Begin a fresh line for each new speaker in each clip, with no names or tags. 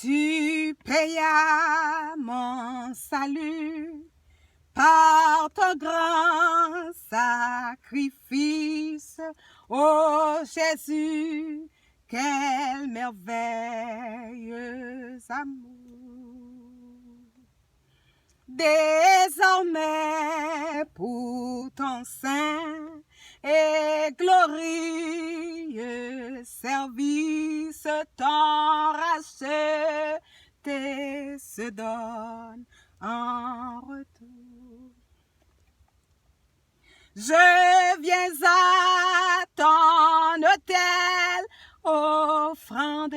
Tu payas mon salut par ton grand sacrifice. Ô Jésus, quel merveilleux amour. Désormais pour ton saint et glorieux service, ton racheté se donne en retour. Je viens à ton autel, offrande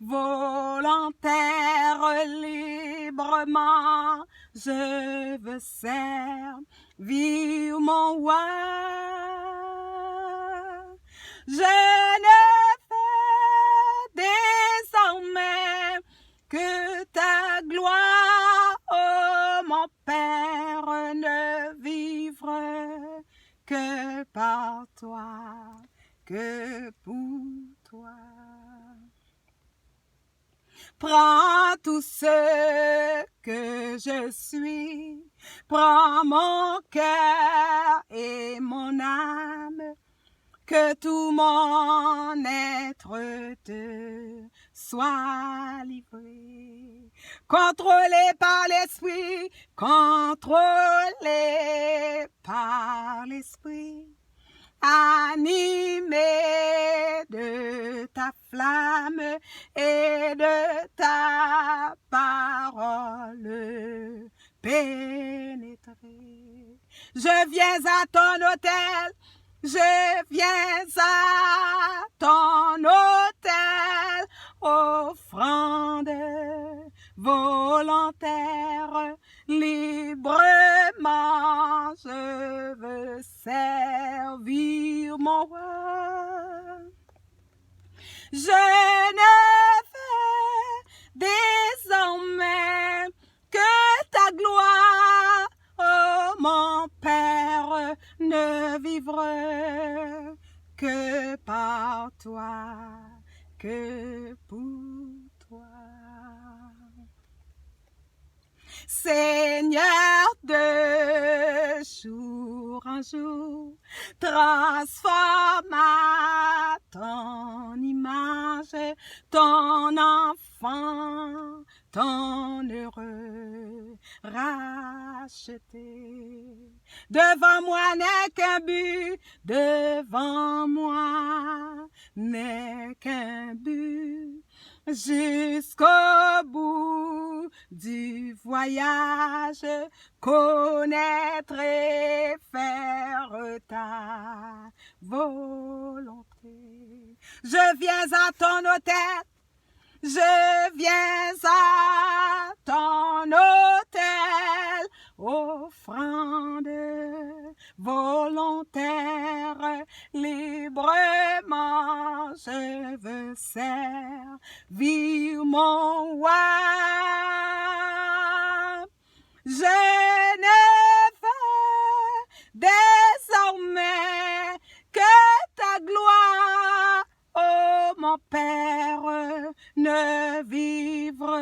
volontaire librement. Je veux servir mon roi. Je ne fais désormais que ta gloire, oh mon Père, ne vivre que par toi, que pour toi. Prends tout ce que je suis, prends mon cœur et mon âme, que tout mon être te soit livré. Contrôlé par l'esprit, contrôlé par l'esprit, animé de ta flamme et de ta parole pénétrée. Je viens à ton autel, je viens à ton autel, offrande volontaire, librement je veux servir mon roi. Je ne fais désormais que ta gloire, oh mon Père, ne vivre que par toi, que pour toi. Seigneur, de jour en jour, transforme à ton image ton enfant, ton heureux racheté. Devant moi n'est qu'un but, devant moi n'est qu'un but, jusqu'au bout du voyage, connaître et faire ta volonté. Je viens à ton autel, je viens à ton autel, offrande volontaire, librement je veux servir mon roi. Je ne veux désormais que ta gloire, oh mon Père, ne vivre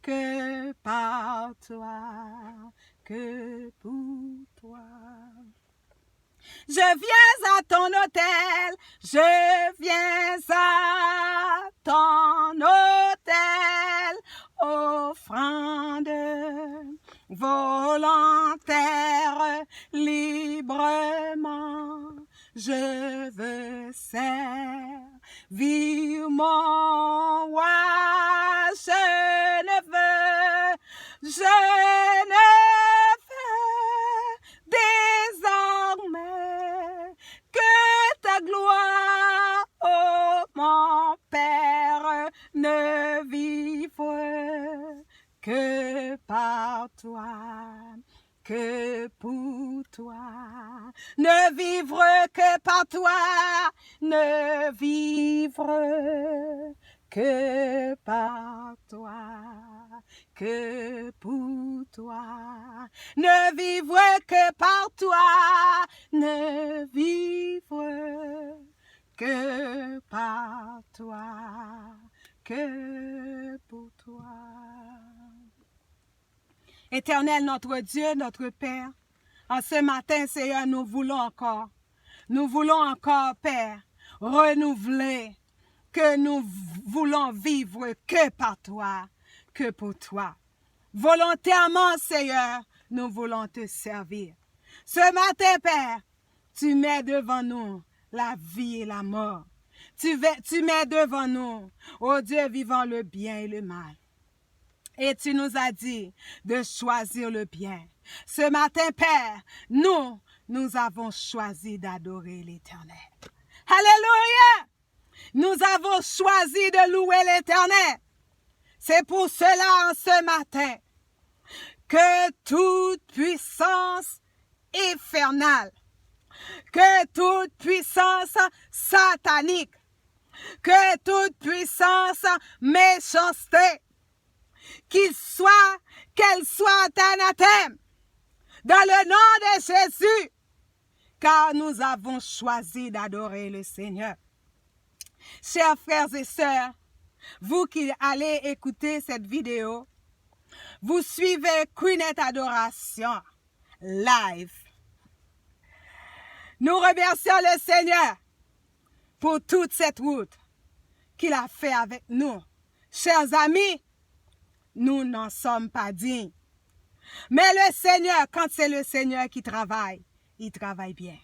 que par toi, que pour toi. Je viens à ton autel, je viens à ton autel, offrande volontaire, librement, je veux servir mon roi. Je ne veux désormais que ta gloire, oh mon Père, ne vive que par toi, que pour toi. Ne vivre que par toi, ne vivre que par toi, que pour toi. Ne vivre que par toi, ne vivre que par toi, que pour toi. Éternel, notre Dieu, notre Père, en ce matin, Seigneur, nous voulons encore, Père, renouveler que nous voulons vivre que par toi, que pour toi. Volontairement, Seigneur, nous voulons te servir. Ce matin, Père, tu mets devant nous la vie et la mort. Tu mets devant nous, ô Dieu vivant, le bien et le mal. Et tu nous as dit de choisir le bien. Ce matin, Père, nous avons choisi d'adorer l'Éternel. Alléluia! Nous avons choisi de louer l'Éternel. C'est pour cela, en ce matin, que toute puissance infernale, que toute puissance satanique, que toute puissance méchanceté, qu'elle soit anathème, dans le nom de Jésus, car nous avons choisi d'adorer le Seigneur. Chers frères et sœurs, vous qui allez écouter cette vidéo, vous suivez Queenette Adoration live. Nous remercions le Seigneur pour toute cette route qu'il a fait avec nous. Chers amis, nous n'en sommes pas dignes. Mais le Seigneur, quand c'est le Seigneur qui travaille, il travaille bien.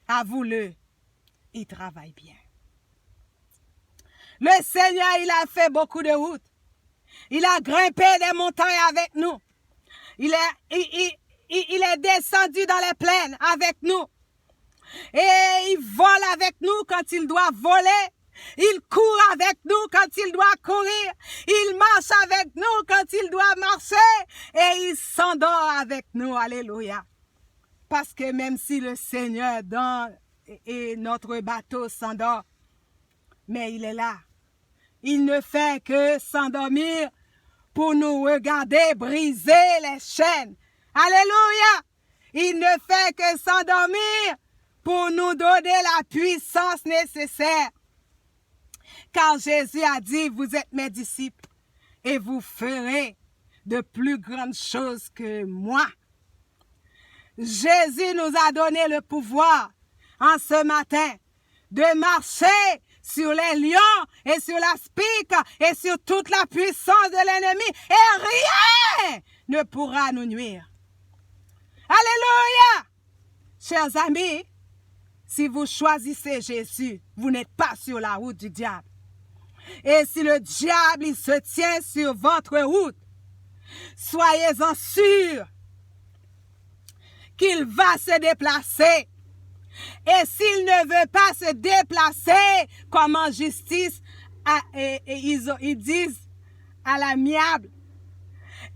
Avoue-le, il travaille bien. Le Seigneur, il a fait beaucoup de routes. Il a grimpé des montagnes avec nous. Il est descendu dans les plaines avec nous. Et il vole avec nous quand il doit voler. Il court avec nous quand il doit courir. Il marche avec nous quand il doit marcher. Et il s'endort avec nous. Alléluia. Parce que même si le Seigneur et notre bateau s'endort, mais il est là. Il ne fait que s'endormir pour nous regarder briser les chaînes. Alléluia! Il ne fait que s'endormir pour nous donner la puissance nécessaire. Car Jésus a dit, vous êtes mes disciples et vous ferez de plus grandes choses que moi. Jésus nous a donné le pouvoir en ce matin de marcher sur les lions et sur la spique et sur toute la puissance de l'ennemi. Et rien ne pourra nous nuire. Alléluia! Chers amis, si vous choisissez Jésus, vous n'êtes pas sur la route du diable. Et si le diable il se tient sur votre route, soyez-en sûrs qu'il va se déplacer. Et s'il ne veut pas se déplacer, comme en justice, ils disent à l'amiable,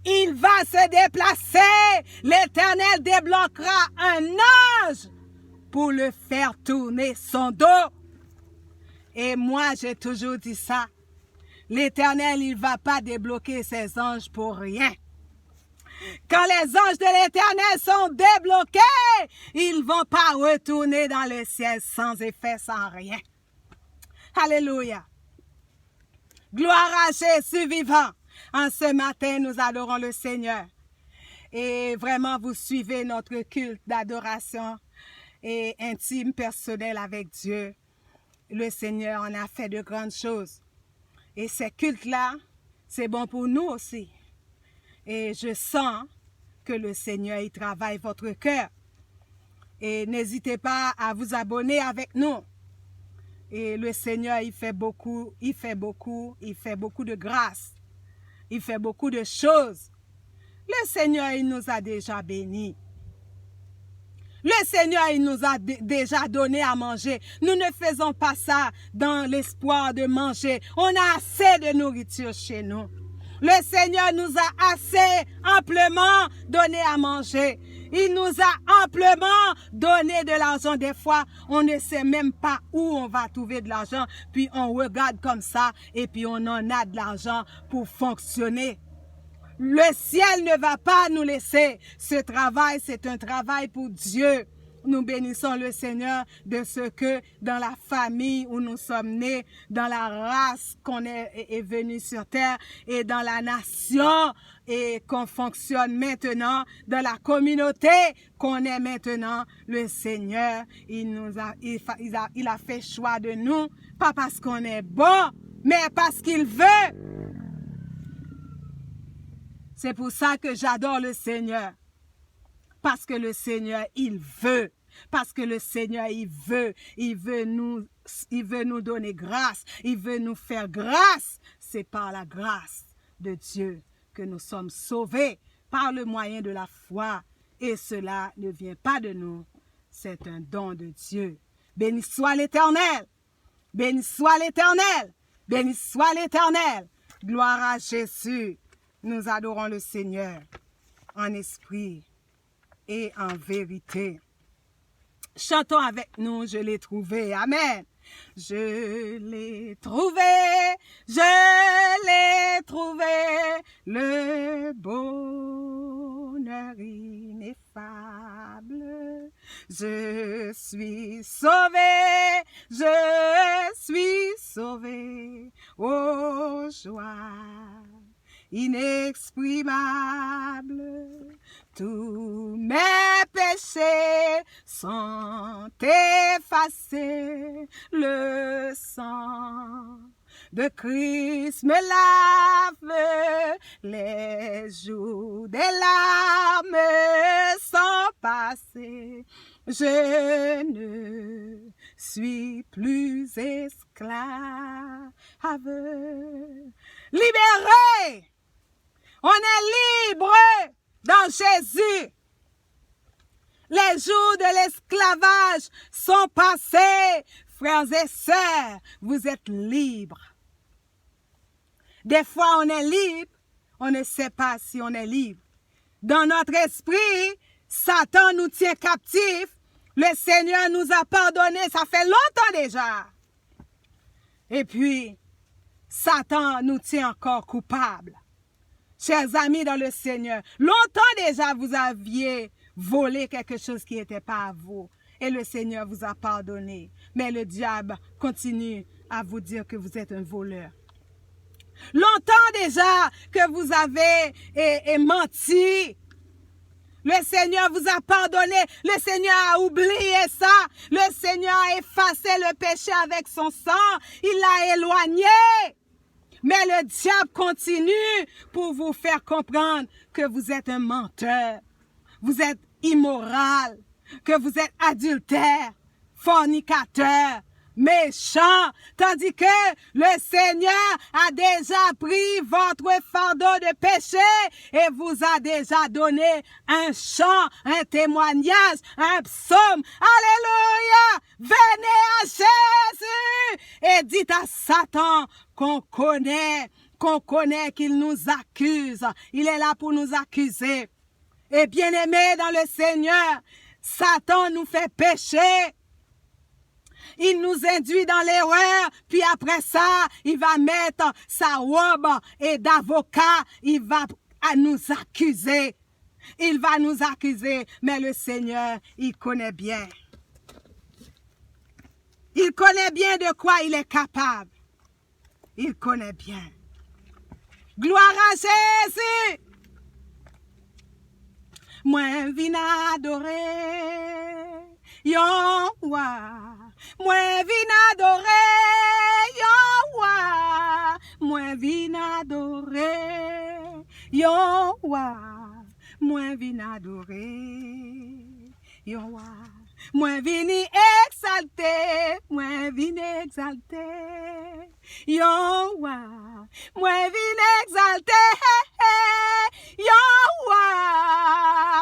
il va se déplacer. L'Éternel débloquera un ange pour le faire tourner son dos. Et moi, j'ai toujours dit ça. L'Éternel, il ne va pas débloquer ses anges pour rien. Quand les anges de l'Éternel sont débloqués, ils ne vont pas retourner dans le ciel sans effet, sans rien. Alléluia. Gloire à Jésus vivant. En ce matin, nous adorons le Seigneur. Et vraiment, vous suivez notre culte d'adoration et intime, personnel avec Dieu. Le Seigneur en a fait de grandes choses. Et ces cultes-là, c'est bon pour nous aussi. Et je sens que le Seigneur, il travaille votre cœur. Et n'hésitez pas à vous abonner avec nous. Et le Seigneur, il fait beaucoup de grâce. Il fait beaucoup de choses. Le Seigneur, il nous a déjà bénis. Le Seigneur, il nous a déjà donné à manger. Nous ne faisons pas ça dans l'espoir de manger. On a assez de nourriture chez nous. Le Seigneur nous a assez amplement donné à manger. Il nous a amplement donné de l'argent. Des fois, on ne sait même pas où on va trouver de l'argent. Puis on regarde comme ça et puis on en a de l'argent pour fonctionner. Le ciel ne va pas nous laisser. Ce travail, c'est un travail pour Dieu. Nous bénissons le Seigneur de ce que dans la famille où nous sommes nés, dans la race qu'on est venu sur terre et dans la nation et qu'on fonctionne maintenant, dans la communauté qu'on est maintenant, le Seigneur, il a fait choix de nous, pas parce qu'on est bon, mais parce qu'il veut. C'est pour ça que j'adore le Seigneur. Parce que le Seigneur, il veut. Parce que le Seigneur, il veut nous donner grâce. Il veut nous faire grâce. C'est par la grâce de Dieu que nous sommes sauvés par le moyen de la foi. Et cela ne vient pas de nous. C'est un don de Dieu. Béni soit l'Éternel. Béni soit l'Éternel. Béni soit l'Éternel. Gloire à Jésus. Nous adorons le Seigneur en esprit et en vérité. Chantons avec nous, je l'ai trouvé. Amen. Je l'ai trouvé, le bonheur ineffable. Je suis sauvé, ô joie inexprimable. Tous mes péchés sont effacés, le sang de Christ me lave, les jours des larmes sont passés. Je ne suis plus esclave. Libéré! On est libre dans Jésus. Les jours de l'esclavage sont passés. Frères et sœurs, vous êtes libres. Des fois, on est libre, on ne sait pas si on est libre. Dans notre esprit, Satan nous tient captifs. Le Seigneur nous a pardonné, ça fait longtemps déjà. Et puis, Satan nous tient encore coupables. Chers amis dans le Seigneur, longtemps déjà vous aviez volé quelque chose qui n'était pas à vous. Et le Seigneur vous a pardonné. Mais le diable continue à vous dire que vous êtes un voleur. Longtemps déjà que vous avez menti. Le Seigneur vous a pardonné. Le Seigneur a oublié ça. Le Seigneur a effacé le péché avec son sang. Il l'a éloigné. Mais le diable continue pour vous faire comprendre que vous êtes un menteur. Vous êtes immoral. Que vous êtes adultère, fornicateur, méchant, tandis que le Seigneur a déjà pris votre fardeau de péché et vous a déjà donné un chant, un témoignage, un psaume. Alléluia! Venez à Jésus et dites à Satan qu'on connaît qu'il nous accuse. Il est là pour nous accuser. Et bien-aimés dans le Seigneur, Satan nous fait pécher. Il nous induit dans l'erreur. Puis après ça, il va mettre sa robe et d'avocat. Il va nous accuser. Il va nous accuser. Mais le Seigneur, il connaît bien. Il connaît bien de quoi il est capable. Il connaît bien. Gloire à Jésus. Moi vin adorer yon roi, moi vin adorer yon roi, moi vin adorer yon roi, moi vin adorer yon roi, moi vini exalter yon roi, moi vin exalter yon roi.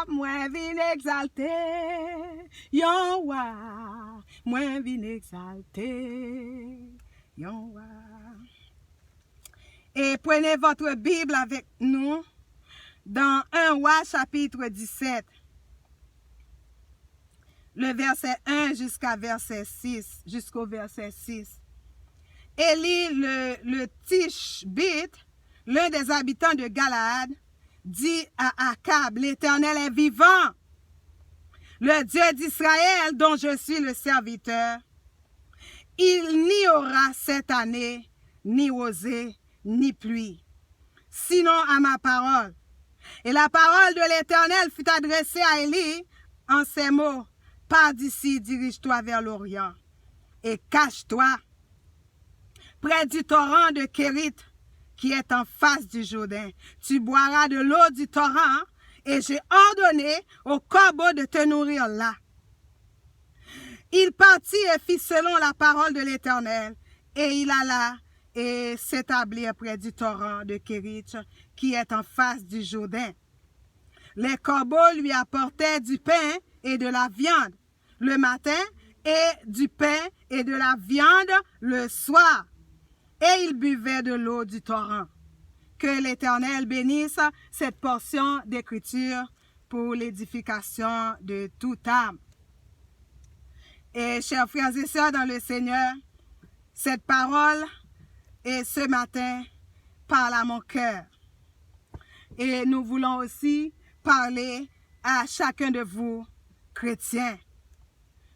Moi vin exalter, yon roi. Moi vin exalter, yon roi. Et prenez votre Bible avec nous dans 1 Roi chapitre 17. Le verset 1 jusqu'au verset 6. Élie le Tishbite, l'un des habitants de Galaad, dit à Akab, l'Éternel est vivant. le Dieu d'Israël dont je suis le serviteur. Il n'y aura cette année ni rosée, ni pluie, sinon à ma parole. Et la parole de l'Éternel fut adressée à Élie en ces mots. Pars d'ici, dirige-toi vers l'Orient et cache-toi près du torrent de Kérit qui est en face du Jourdain. Tu boiras de l'eau du torrent et j'ai ordonné aux corbeaux de te nourrir là. Il partit et fit selon la parole de l'Éternel et il alla et s'établit près du torrent de Kérit qui est en face du Jourdain. Les corbeaux lui apportaient du pain et de la viande le matin et du pain et de la viande le soir. Et il buvait de l'eau du torrent. Que l'Éternel bénisse cette portion d'écriture pour l'édification de toute âme. Et chers frères et sœurs dans le Seigneur, cette parole et ce matin parle à mon cœur. Et nous voulons aussi parler à chacun de vous, chrétiens.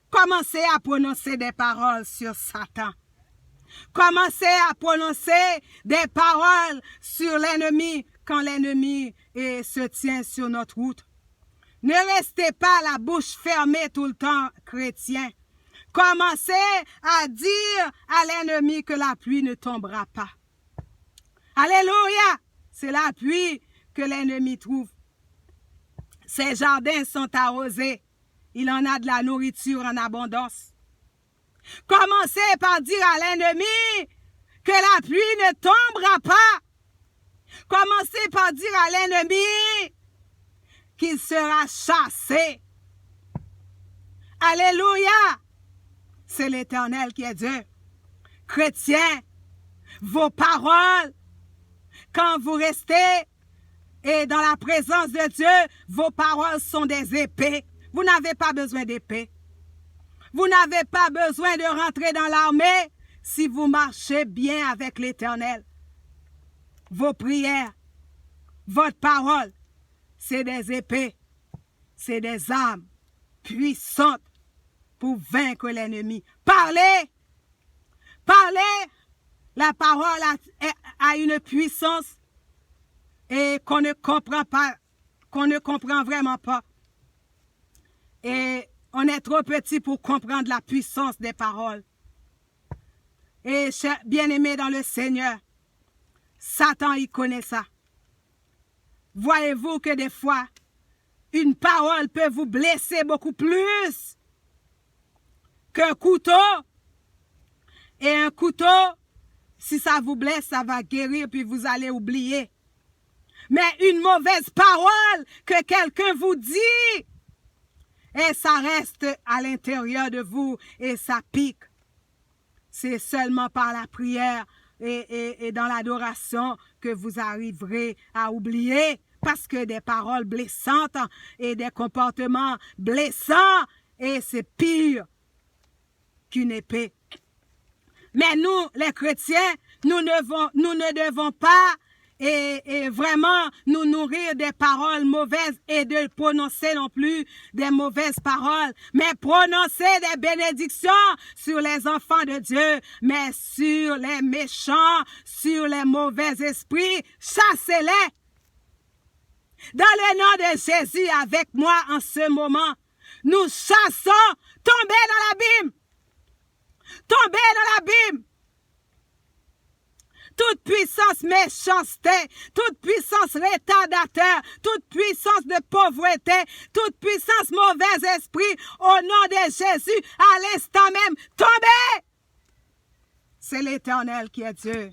Commencez à prononcer des paroles sur Satan. Commencez à prononcer des paroles sur l'ennemi quand l'ennemi se tient sur notre route. Ne restez pas la bouche fermée tout le temps, chrétien. Commencez à dire à l'ennemi que la pluie ne tombera pas. Alléluia! C'est la pluie que l'ennemi trouve. Ses jardins sont arrosés. Il en a de la nourriture en abondance. Commencez par dire à l'ennemi que la pluie ne tombera pas. Commencez par dire à l'ennemi qu'il sera chassé. Alléluia! C'est l'Éternel qui est Dieu. Chrétiens, vos paroles, quand vous restez et dans la présence de Dieu, vos paroles sont des épées. Vous n'avez pas besoin d'épée. Vous n'avez pas besoin de rentrer dans l'armée si vous marchez bien avec l'Éternel. Vos prières, votre parole, c'est des épées, c'est des armes puissantes pour vaincre l'ennemi. Parlez, parlez. La parole a une puissance et qu'on ne comprend pas, qu'on ne comprend vraiment pas. Et on est trop petit pour comprendre la puissance des paroles. Et bien-aimés dans le Seigneur, Satan, il connaît ça. Voyez-vous que des fois, une parole peut vous blesser beaucoup plus qu'un couteau. Et un couteau, si ça vous blesse, ça va guérir, puis vous allez oublier. Mais une mauvaise parole que quelqu'un vous dit, et ça reste à l'intérieur de vous et ça pique. C'est seulement par la prière et dans l'adoration que vous arriverez à oublier. Parce que des paroles blessantes et des comportements blessants, et c'est pire qu'une épée. Mais nous, les chrétiens, nous ne devons pas et vraiment nous nourrir des paroles mauvaises et de prononcer non plus des mauvaises paroles, mais prononcer des bénédictions sur les enfants de Dieu, mais sur les méchants, sur les mauvais esprits, chassez-les. Dans le nom de Jésus, avec moi en ce moment, nous chassons, tombez dans l'abîme, tombez dans l'abîme. Toute puissance méchanceté, toute puissance retardateur, toute puissance de pauvreté, toute puissance mauvais esprit, au nom de Jésus, à l'instant même, tombez! C'est l'Éternel qui est Dieu.